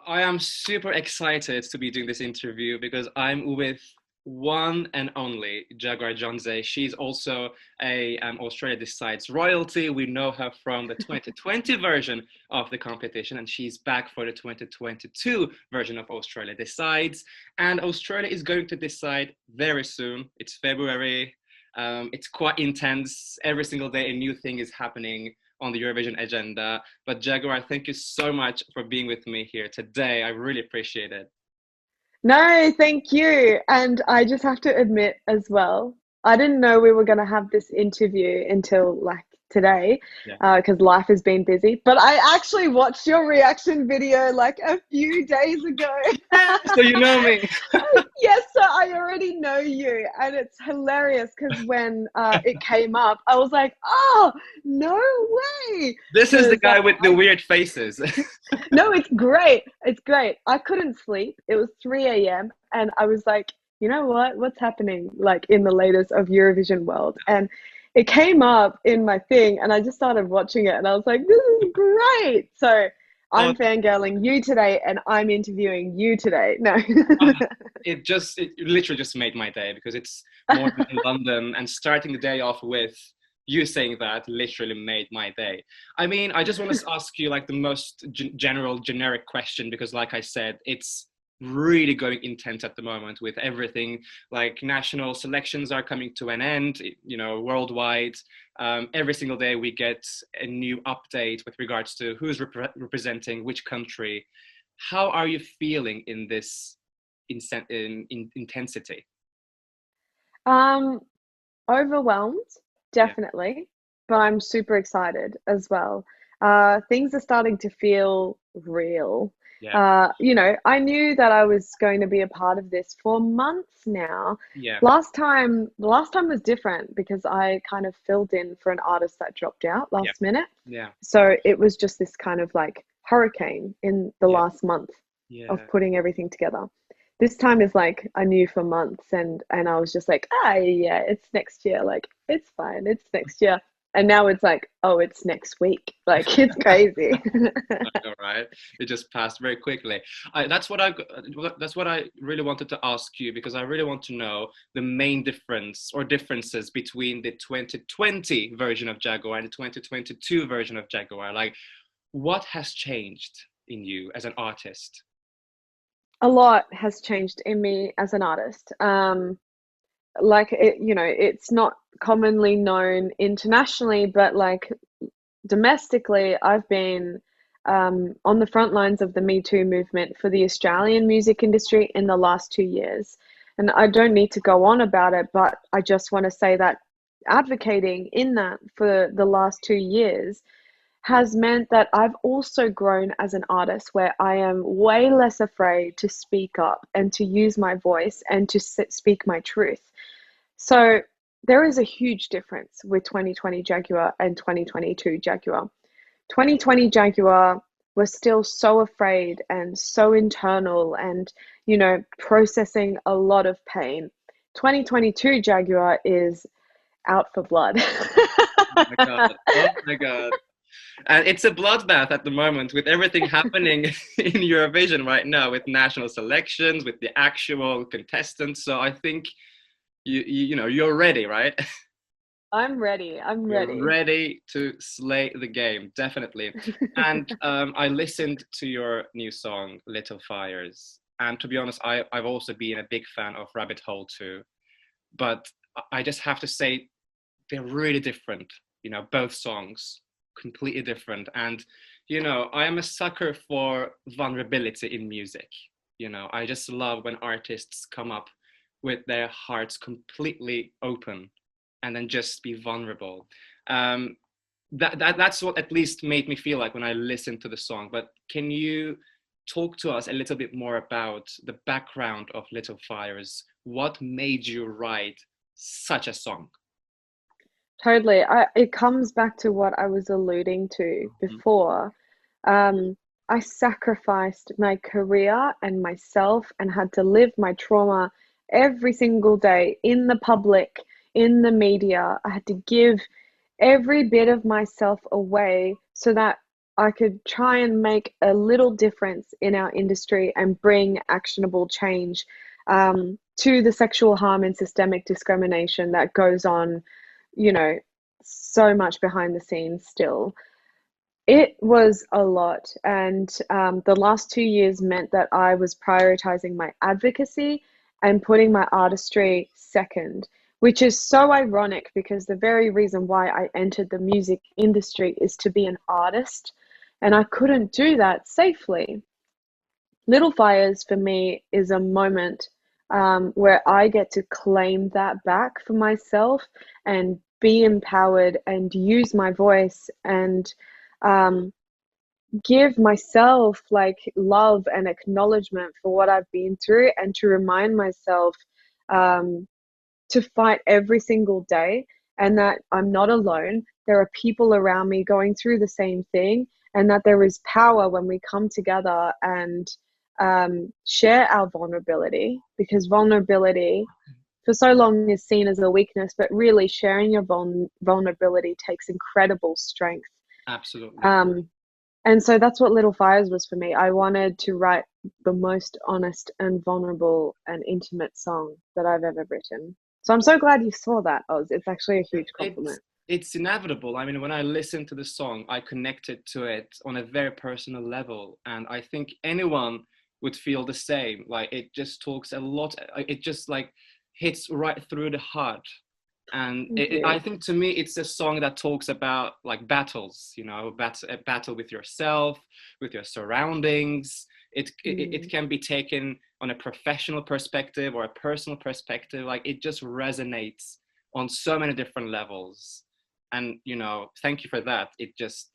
I am super excited to be doing this interview because I'm with one and only Jaguar Jonze. She's also a Australia Decides royalty. We know her from the 2020 version of the competition, and she's back for the 2022 version of Australia Decides. And Australia is going to decide very soon. It's February. It's quite intense. Every single day, a new thing is happening on the Eurovision agenda. But Jaguar, thank you so much for being with me here today. I really appreciate it. No, thank you. And I just have to admit as well, I didn't know we were going to have this interview until like today, Yeah. because life has been busy. But I actually watched your reaction video like a few days ago. So you know me. Yes, so I already know you, and it's hilarious because when it came up, I was like, "Oh, no way!" This is the Because guy with the weird faces. no, it's great. It's great. I couldn't sleep. It was 3 a.m. and I was like, you know what? What's happening like in the latest of Eurovision world? And it came up in my thing and I just started watching it and I was like, this is great. So Oh, I'm fangirling you today and I'm interviewing you today. No. oh, it literally just made my day because it's morning in London and starting the day off with you saying that literally made my day. I mean, I just want to ask you like the most general generic question because like I said, it's really going intense at the moment with everything. Like national selections are coming to an end, worldwide. Every single day we get a new update with regards to who's representing which country. How are you feeling in this intensity? um, Overwhelmed, Yeah, definitely, but I'm super excited as well. Things are starting to feel real. yeah, I knew that I was going to be a part of this for months now. yeah, The last time was different because I kind of filled in for an artist that dropped out yeah, last minute. yeah, So it was just this kind of like hurricane in the yeah, last month of yeah. putting everything together. This time is like I knew for months and I was just like, yeah, it's next year. Like it's fine, it's next year. And now it's like, oh, it's next week. Like it's crazy. All right, it just passed very quickly. That's what I really wanted to ask you because I really want to know the main difference or differences between the 2020 version of Jaguar and the 2022 version of Jaguar. Like, what has changed in you as an artist? A lot has changed in me as an artist. Like it's not commonly known internationally, but like domestically, I've been on the front lines of the Me Too movement for the Australian music industry in the last 2 years. And I don't need to go on about it, but I just want to say that advocating in that for the last 2 years has meant that I've also grown as an artist where I am way less afraid to speak up and to use my voice and to speak my truth. So there is a huge difference with 2020 Jaguar and 2022 Jaguar. 2020 Jaguar was still so afraid and so internal and, processing a lot of pain. 2022 Jaguar is out for blood. Oh my God! Oh my God! And it's a bloodbath at the moment with everything happening in Eurovision right now, with national selections, with the actual contestants. So I think you're ready, right? I'm ready. I'm You're ready. ready to slay the game, definitely. And I listened to your new song, Little Fires. And to be honest, I've also been a big fan of Rabbit Hole too. But I just have to say, they're really different, both songs, completely different. And, I am a sucker for vulnerability in music. I just love when artists come up with their hearts completely open and then just be vulnerable. Um, that's what at least made me feel like when I listened to the song. But can you talk to us a little bit more about the background of Little Fires? What made you write such a song? Totally. It comes back to what I was alluding to Mhm. before. Um, I sacrificed my career and myself and had to live my trauma every single day in the public, in the media. I had to give every bit of myself away so that I could try and make a little difference in our industry and bring actionable change to the sexual harm and systemic discrimination that goes on, you know, so much behind the scenes still. It was a lot, and the last 2 years meant that I was prioritizing my advocacy and putting my artistry second, which is so ironic because the very reason why I entered the music industry is to be an artist, and I couldn't do that safely. Little Fires for me is a moment where I get to claim that back for myself and be empowered and use my voice and um, give myself like love and acknowledgement for what I've been through and to remind myself um, to fight every single day and that I'm not alone. There are people around me going through the same thing, and that there is power when we come together and share our vulnerability, because vulnerability for so long is seen as a weakness, but really sharing your vulnerability takes incredible strength. Absolutely. Um, and so that's what Little Fires was for me. I wanted to write the most honest and vulnerable and intimate song that I've ever written. So I'm so glad you saw that, Oz. It's actually a huge It's compliment. it's inevitable. I mean, when I listened to the song, I connected to it on a very personal level, and I think anyone would feel the same. Like it just talks a lot. It just like hits right through the heart. And Thank I you. think to me, it's a song that talks about like battles. You know, a battle with yourself, with your surroundings. It Mm, can be taken on a professional perspective or a personal perspective. Like it just resonates on so many different levels. And you know, thank you for that. It just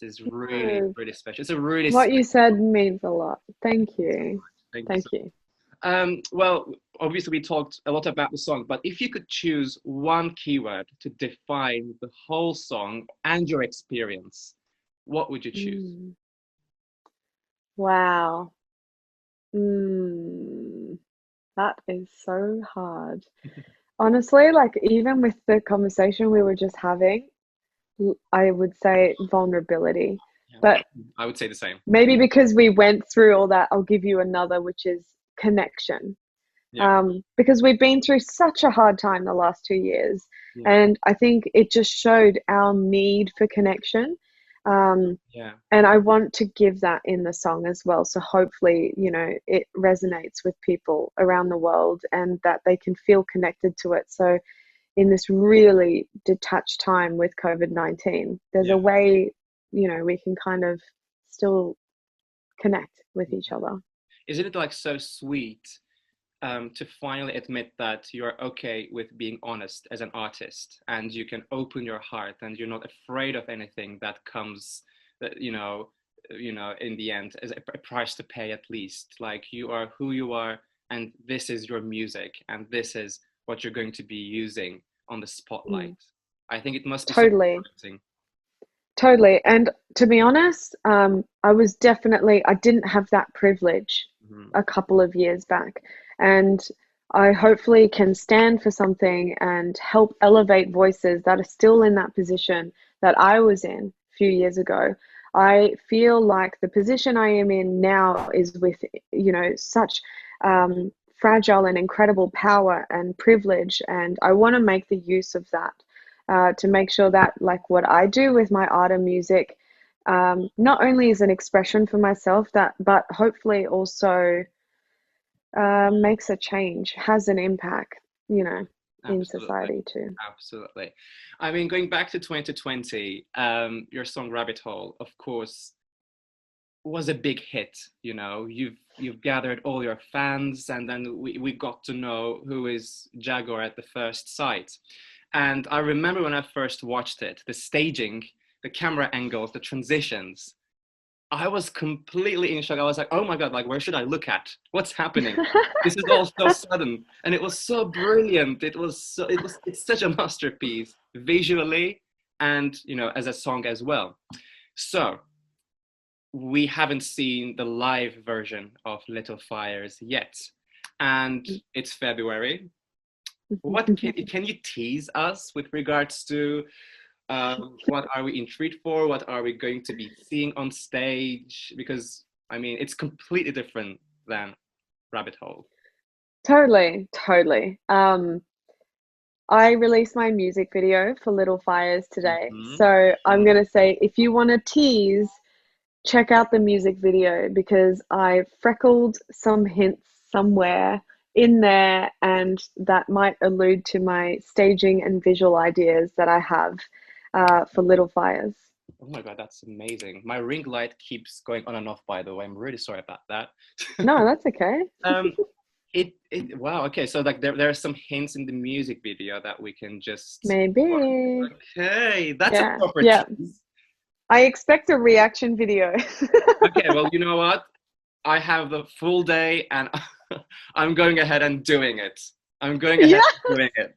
is really no, really special. It's a really what you special said song. means a lot. Thank you. Thank you Thank so you. well, obviously we talked a lot about the song, but if you could choose one keyword to define the whole song and your experience, what would you choose? Mm, wow. Mm, that is so hard. Honestly, like even with the conversation we were just having, I would say vulnerability. Yeah, But I would say the same. maybe because we went through all that, I'll give you another, which is connection. Yeah, Because we've been through such a hard time the last 2 years. yeah, And I think it just showed our need for connection. Um, yeah, and I want to give that in the song as well. So hopefully, it resonates with people around the world and that they can feel connected to it. So in this really detached time with COVID-19, there's yeah. a way, we can kind of still connect with each other. Isn't it like so sweet to finally admit that you're okay with being honest as an artist and you can open your heart and you're not afraid of anything that comes, that in the end as a price to pay at least. Like you are who you are, and this is your music, and this is what you're going to be using on the spotlight. Mm, I think it must be so totally. liberating. Totally. And to be honest, I didn't have that privilege Mhm. a couple of years back. And I hopefully can stand for something and help elevate voices that are still in that position that I was in a few years ago. I feel like the position I am in now is with, such fragile and incredible power and privilege. And I want to make the use of that to make sure that, like what I do with my art and music, not only is an expression for myself, but hopefully also makes a change, has an impact, in Absolutely. society too. Absolutely. I mean, going back to 2020, your song Rabbit Hole, of course, was a big hit. You know, you've gathered all your fans, and then we got to know who is Jaguar at the first sight. And I remember when I first watched it, the staging, the camera angles, the transitions, I was completely in shock. I was like, oh my God, like, where should I look at? What's happening? This is all so sudden. And it was so brilliant. It's such a masterpiece visually and, as a song as well. So we haven't seen the live version of Little Fires yet. And it's February. What can you tease us with regards to What are we in treat for? What are we going to be seeing on stage? Because I mean, it's completely different than Rabbit Hole. Totally, totally. I released my music video for Little Fires today. Hmm. So I'm gonna say if you want to tease, check out the music video because I freckled some hints somewhere in there, and that might allude to my staging and visual ideas that I have for Little Fires. Oh my God, that's amazing. My ring light keeps going on and off, by the way. I'm really sorry about that. No, that's okay. um, wow, okay. So like there are some hints in the music video that we can just Maybe. okay, that's a Yeah, proper yeah. tease. I expect a reaction video. Okay, well, you know what? I have the full day and I'm going ahead and doing it. I'm going ahead Yes, and doing it.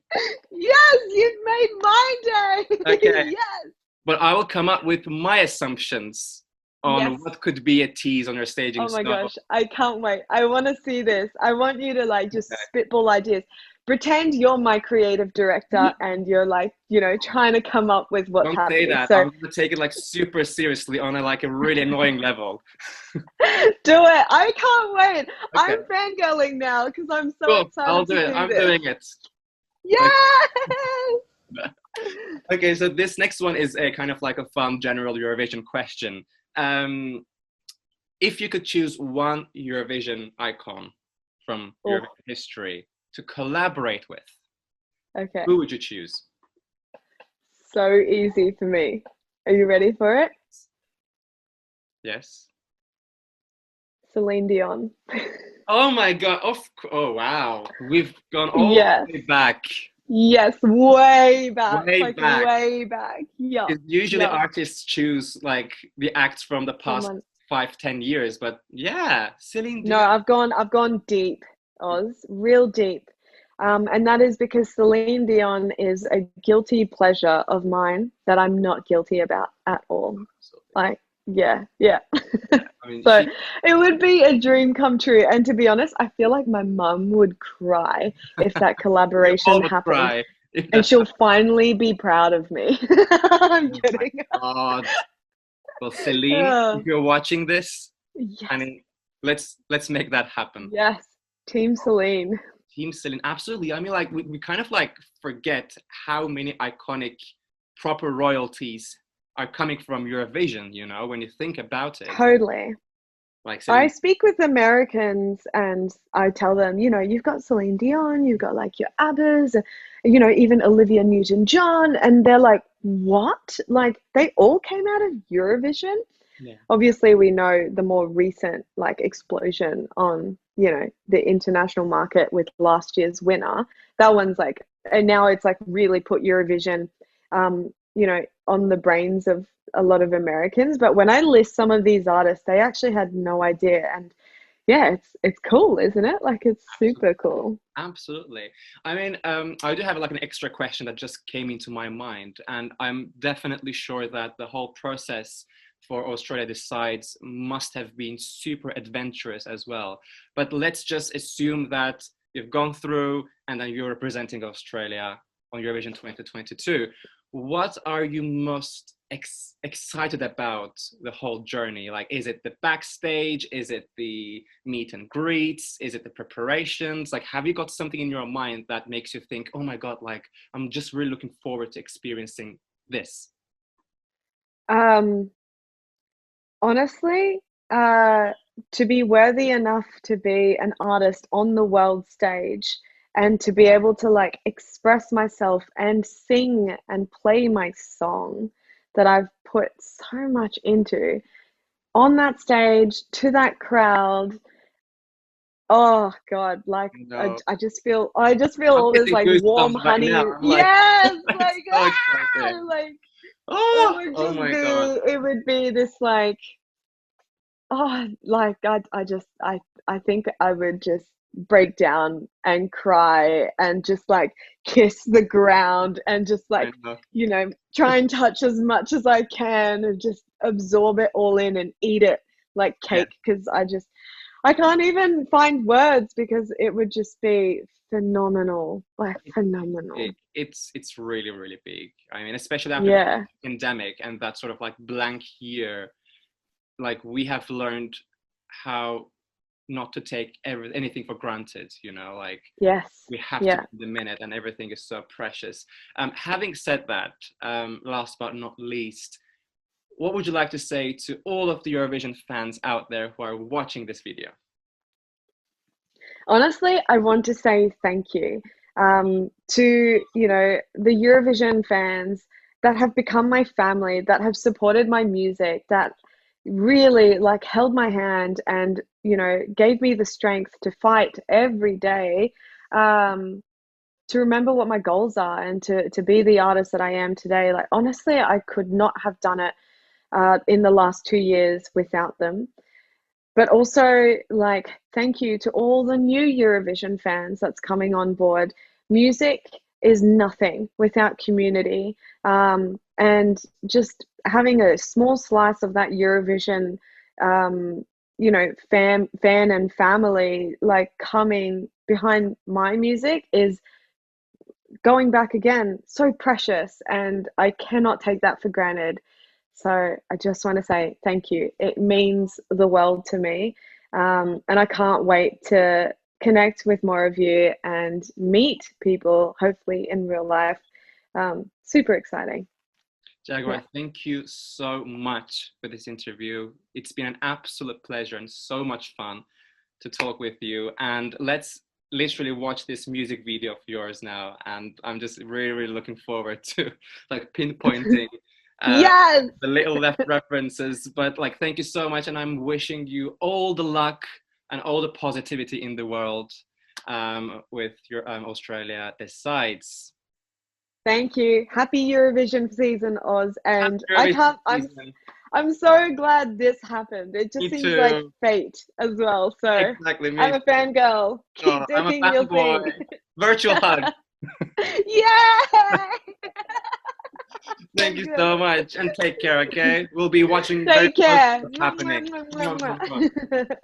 yes, you've made my day. Okay, Yes, but I will come up with my assumptions on yes. what could be a tease on your staging. Oh my So, gosh, I can't wait. I want to see this. I want you to like just okay. spitball ideas. Pretend you're my creative director and you're like, trying to come up with what's Don't say happening. that. So I'm gonna take it like super seriously on a like a really annoying level. do it. I can't wait. I'm Okay, fangirling now because I'm so cool. I'll excited do to it. see I'm this. doing it. Okay. Yes! Okay, so this next one is a kind of like a fun general Eurovision question. Um, if you could choose one Eurovision icon from Oh, Eurovision history to collaborate with, okay. who would you choose? So easy for me. Are you ready for it? Yes. Celine Dion. Oh my God. Oh wow. We've gone all Yes. the way back. Yes, way back, Way like back. way back. Yeah, It's usually yeah. artists choose like the acts from the past Someone. 5, 10 years, but yeah, Celine No, Dion. I've gone deep, Oz, real deep. And that is because Celine Dion is a guilty pleasure of mine that I'm not guilty about at all. Like, yeah, yeah. I mean, So she it would be a dream come true. And to be honest, I feel like my mum would cry if that we all collaboration would happened. cry if And that she'll happened. finally be proud of me. I'm Oh my kidding. God. Well, Celine, Uh, if you're watching this, I yes, mean, let's make that happen. yes. Team Celine. Team Celine, absolutely. I mean, like we kind of like forget how many iconic proper royalties are coming from Eurovision, when you think about it. Totally. Like I Celine, speak with Americans and I tell them, you've got Celine Dion, you've got like your ABBAs, even Olivia Newton-John, and they're like, what? Like they all came out of Eurovision? yeah. Obviously, we know the more recent like explosion on, the international market with last year's winner. That one's like, and now it's like really put Eurovision, on the brains of a lot of Americans. But when I list some of these artists, they actually had no idea. And yeah, it's cool, isn't it? Like it's super cool. Absolutely. I mean, I do have like an extra question that just came into my mind, and I'm definitely sure that the whole process for Australia Decides must have been super adventurous as well. But let's just assume that you've gone through and then you're representing Australia on Eurovision 2022. What are you most excited about the whole journey? Like, is it the backstage? Is it the meet and greets? Is it the preparations? Like, have you got something in your mind that makes you think, oh my God, like, I'm just really looking forward to experiencing this? Um, Honestly, uh, to be worthy enough to be an artist on the world stage and to be able to like express myself and sing and play my song that I've put so much into on that stage to that crowd. Oh God, like No, I just feel I'm all this getting like warm goosebumps right now. honey. I'm like, Yes, I'm like so excited. like it Oh, would oh just my God. be it would be this like like I think I would just break down and cry and just like kiss the ground and just I like, know. try and touch as much as I can and just absorb it all in and eat it like Yeah. cake because I can't even find words because it would just be phenomenal, like phenomenal. It's really really big. I mean, especially after the Yeah. pandemic and that sort of like blank year, like we have learned how not to take anything for granted, you know, like Yes. we have to Yeah. be the minute and everything is so precious. Having said that, last but not least, what would you like to say to all of the Eurovision fans out there who are watching this video? Honestly, I want to say thank you to, the Eurovision fans that have become my family, that have supported my music, that really like held my hand and, gave me the strength to fight every day, to remember what my goals are and to be the artist that I am today. Like, honestly, I could not have done it in the last 2 years without them. But also, like, thank you to all the new Eurovision fans that's coming on board. Music is nothing without community. And just having a small slice of that Eurovision, fan and family, like coming behind my music is going back again, so precious. And I cannot take that for granted. So I just want to say thank you. It means the world to me. And I can't wait to connect with more of you and meet people, hopefully in real life. Super exciting. Jaguar, Yeah. thank you so much for this interview. It's been an absolute pleasure and so much fun to talk with you. And let's literally watch this music video of yours now. And I'm just really, really looking forward to like pinpointing uh, Yes. the little left references. But like, thank you so much. And I'm wishing you all the luck and all the positivity in the world with your Australia decides. Thank you. Happy Eurovision season, Oz. Happy And I Eurovision can't, season. I'm so glad this happened. It just Me seems like too. fate as well. So Exactly, I'm me a too. fangirl. Oh, Keep I'm a dipping, you'll fanboy. see. Virtual hug. Yeah. So Thank you good. so much and take care, okay? We'll be watching very Take closely care. what's Mwah, mwah, happening. mwah, Mwah, mwah, mwah, mwah. mwah.